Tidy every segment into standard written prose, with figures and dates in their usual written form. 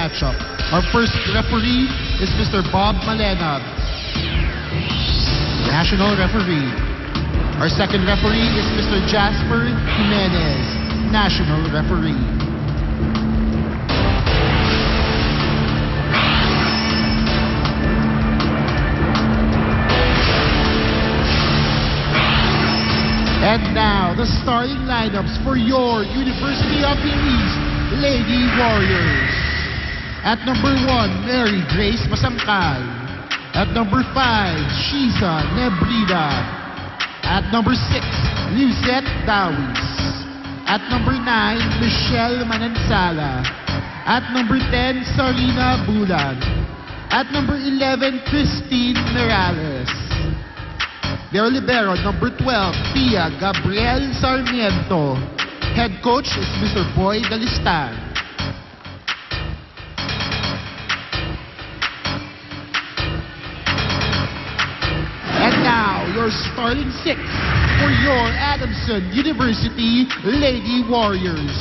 matchup. Our first referee is Mr. Bob Malena, national referee. Our second referee is Mr. Jasper Jimenez, national referee. And now, the starting lineups for your University of the East Lady Warriors. At number 1, Mary Grace Masangkay. At number 5, Shiza Nebrida. At number 6, Lizette Dawis. At number 9, Michelle Manansala. At number 10, Sarina Bulan. At number 11, Christine Morales. Their libero, number 12, Tia Gabriel Sarmiento. Head coach is Mr. Boy Dalistan. And now, your starting 6 for your Adamson University Lady Warriors.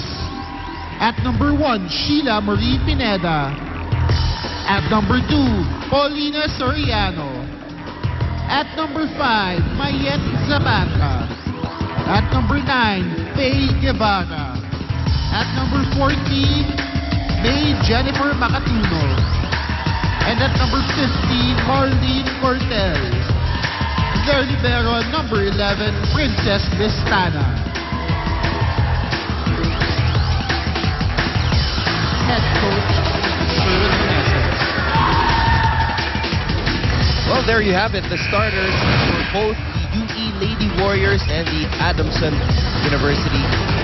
At number 1, Sheila Marie Pineda. At number 2, Paulina Soriano. At number 5, Mayet Zapata. At number 9, Faye Guevara. At number 14, May Jennifer Macatuno. And at number 15, Marlene Cortez. Their libero, number 11, Princess Vistana. Head coach, Sherwin Meneses. Well, there you have it, the starters for both the UE Lady Warriors and the Adamson University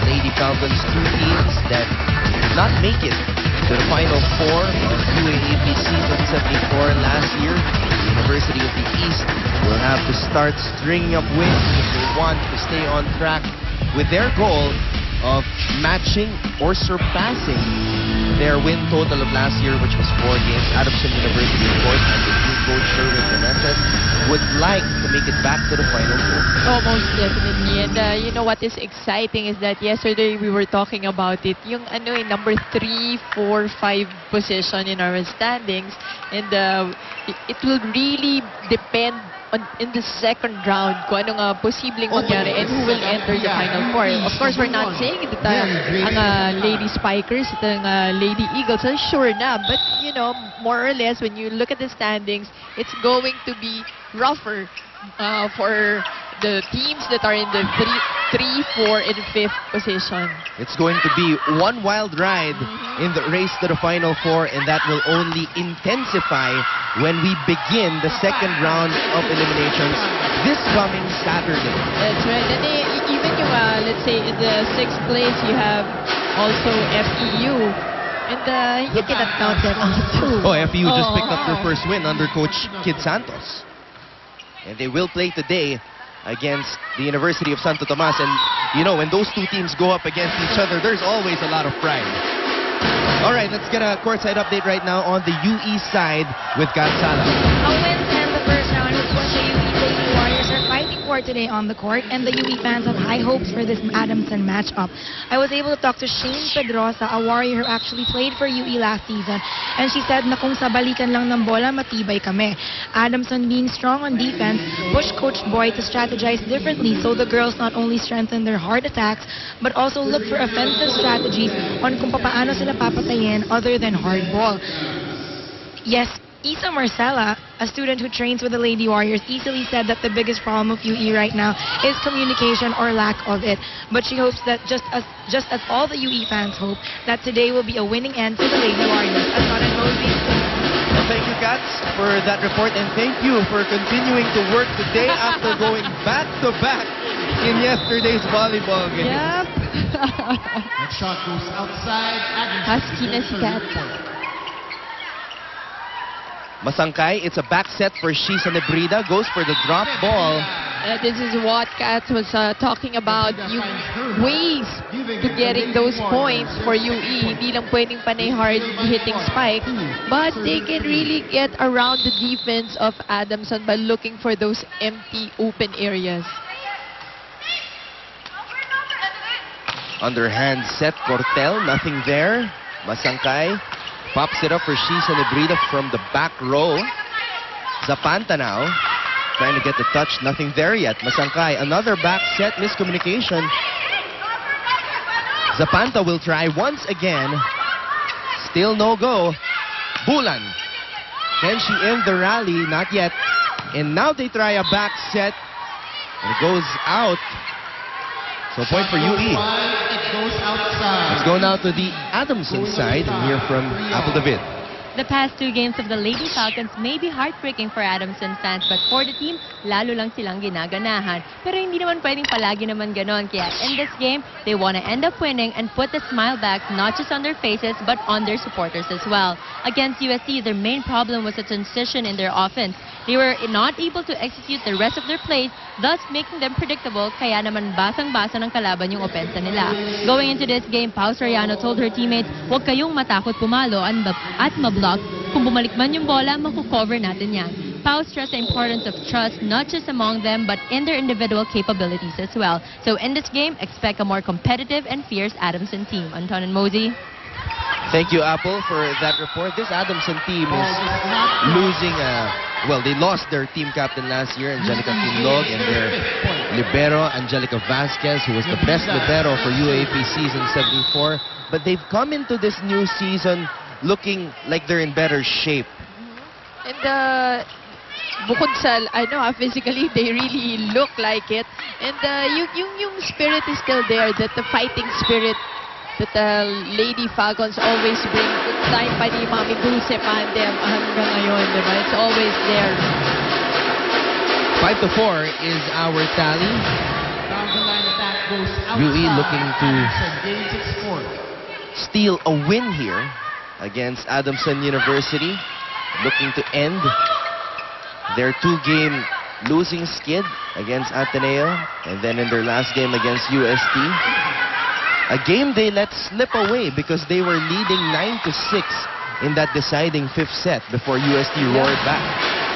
Lady Falcons, two teams that did not make it to the Final Four of UAAP Season 74 last year. The University of the East will have to start stringing up wins if they want to stay on track with their goal of matching or surpassing their win total of last year, which was 4 games. Adamson University, of course, and the new coach Sherwin Meneses would like to make it back to the Final Four. Oh, most definitely. And you know what is exciting is that yesterday we were talking about it. Yung number 3, 4, 5 position in our standings. And it will really depend in the second round kung ano nga posibleng mangyari and who will enter the Final Four. Of course, we're not saying that ang Lady Spikers, ang Lady Eagles are sure na. But, you know, more or less, when you look at the standings, it's going to be rougher for the teams that are in the 3, 4, and 5th position. It's going to be one wild ride in the race to the Final Four, and that will only intensify when we begin the second round of eliminations this coming Saturday. That's right. And even yung, let's say, in the 6th place, you have also FEU. And you cannot count them out too. Oh, FEU just picked up their first win under Coach Kid Santos. And they will play today against the University of Santo Tomas. And, you know, when those two teams go up against each other, there's always a lot of pride. All right, let's get a courtside update right now on the UE side with Gansala. A win and the first round is what the UE Lady Warriors are fighting for today on the court, and the UE fans have high hopes for this Adamson matchup. I was able to talk to Shane Pedrosa, a Warrior who actually played for UE last season, and she said na kung sa balikan lang ng bola, matibay kami. Adamson, being strong on defense, pushed Coach Boy to strategize differently so the girls not only strengthen their hard attacks, but also look for offensive strategies on kung paano sila papatayin other than hard ball. Yes, Isa Marcela, a student who trains with the Lady Warriors, easily said that the biggest problem of UE right now is communication or lack of it. But she hopes that just as all the UE fans hope, that today will be a winning end for the Lady Warriors. Well, thank you, Kats, for that report, and thank you for continuing to work today after going back-to-back in yesterday's volleyball game. Yep. That shot goes outside. Husky na si Kat. Masangkay, it's a back set for Shiza Nebrida, goes for the drop ball. This is what Kat was talking about, yung ways to getting those points for UE. Hindi lang pwedeng panay hard hitting spike, but they can really get around the defense of Adamson by looking for those empty open areas. Underhand set, Cortel, nothing there. Masangkay Pops it up for Shisa Nebrida from the back row. Zapanta now trying to get the touch. Nothing there yet. Masangkay, another back set miscommunication. Zapanta will try once again. Still no go. Bulan. Can she end the rally? Not yet. And now they try a back set. And it goes out. So point for UE. It goes outside. Let's go now to the Adamson side and hear from Apple David. The past 2 games of the Lady Falcons may be heartbreaking for Adamson fans, but for the team, lalo lang silang ginaganahan. Pero hindi naman pwedeng palagi naman ganon. Kaya in this game, they want to end up winning and put the smile back not just on their faces, but on their supporters as well. Against UST, their main problem was a transition in their offense. They were not able to execute the rest of their plays, thus making them predictable, kaya naman basang-basa ng kalaban yung opensa nila. Going into this game, Pau Soriano told her teammates, huwag kayong matakot pumalo at mablock. Kung bumalik man yung bola, makukover natin yan. Pau stressed the importance of trust, not just among them, but in their individual capabilities as well. So in this game, expect a more competitive and fierce Adamson team. Anton and Mosey. Thank you, Apple, for that report. This Adamson team is losing, well, they lost their team captain last year, Angelica Quinlog, and their libero, Angelica Vasquez, who was the best libero for UAP season 74. But they've come into this new season looking like they're in better shape. And bukod sa, physically, they really look like it. And yung spirit is still there, that the fighting spirit that the Lady Falcons always bring. Time pa ni Mami Dulce Pandem hanggang ngayon, diba? It's always there. 5-4 is our tally. UE looking to steal a win here against Adamson University. Looking to end their 2-game losing skid against Ateneo. And then in their last game against UST. A game they let slip away because they were leading 9-6 in that deciding 5th set before UST roared back.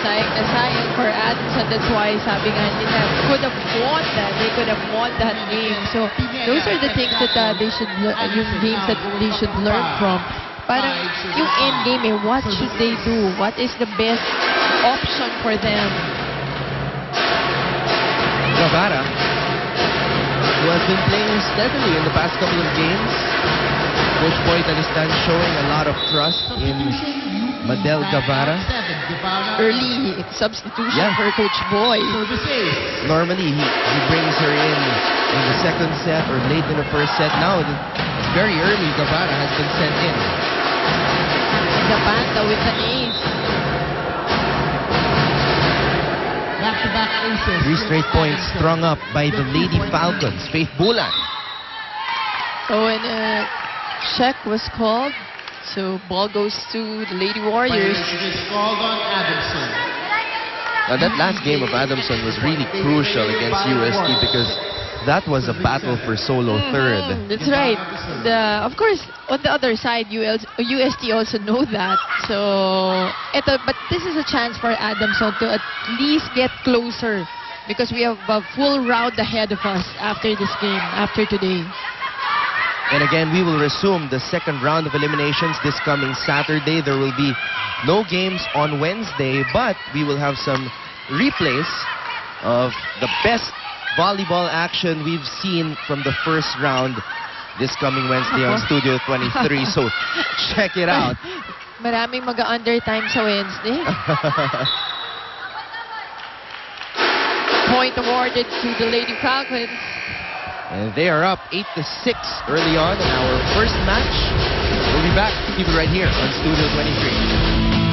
Sayang na sayang for Adamson. That's why sabi nga nila, could have won that. They could have won that game. So those are the things that they should, yung games that they should learn from. Parang yung end game, what should they do? What is the best option for them? Guevara, who has been playing steadily in the past couple of games. Coach Boy Talistan showing a lot of trust in Madel Guevara. Early substitution for Coach Boy. Normally, he brings her in the second set or late in the first set. Now, very early, Guevara has been sent in. Zapanta with an ace. Back-to-back aces. 3 straight points strung up by the Lady Falcons. Faith Bulan. So when a check was called, so ball goes to the Lady Warriors. Is called on Adamson. Now that last game of Adamson was really crucial against UST because that was a battle for solo third. That's right. Of course, on the other side, UST also know that. So, but this is a chance for Adamson to at least get closer because we have a full round ahead of us after this game, after today. And again, we will resume the second round of eliminations this coming Saturday. There will be no games on Wednesday, but we will have some replays of the best volleyball action we've seen from the first round this coming Wednesday on Studio 23. So, check it out. Maraming mag-undertime sa Wednesday. Point awarded to the Lady Falcons. And they are up 8-6 early on in our first match. We'll be back. Keep it right here on Studio 23.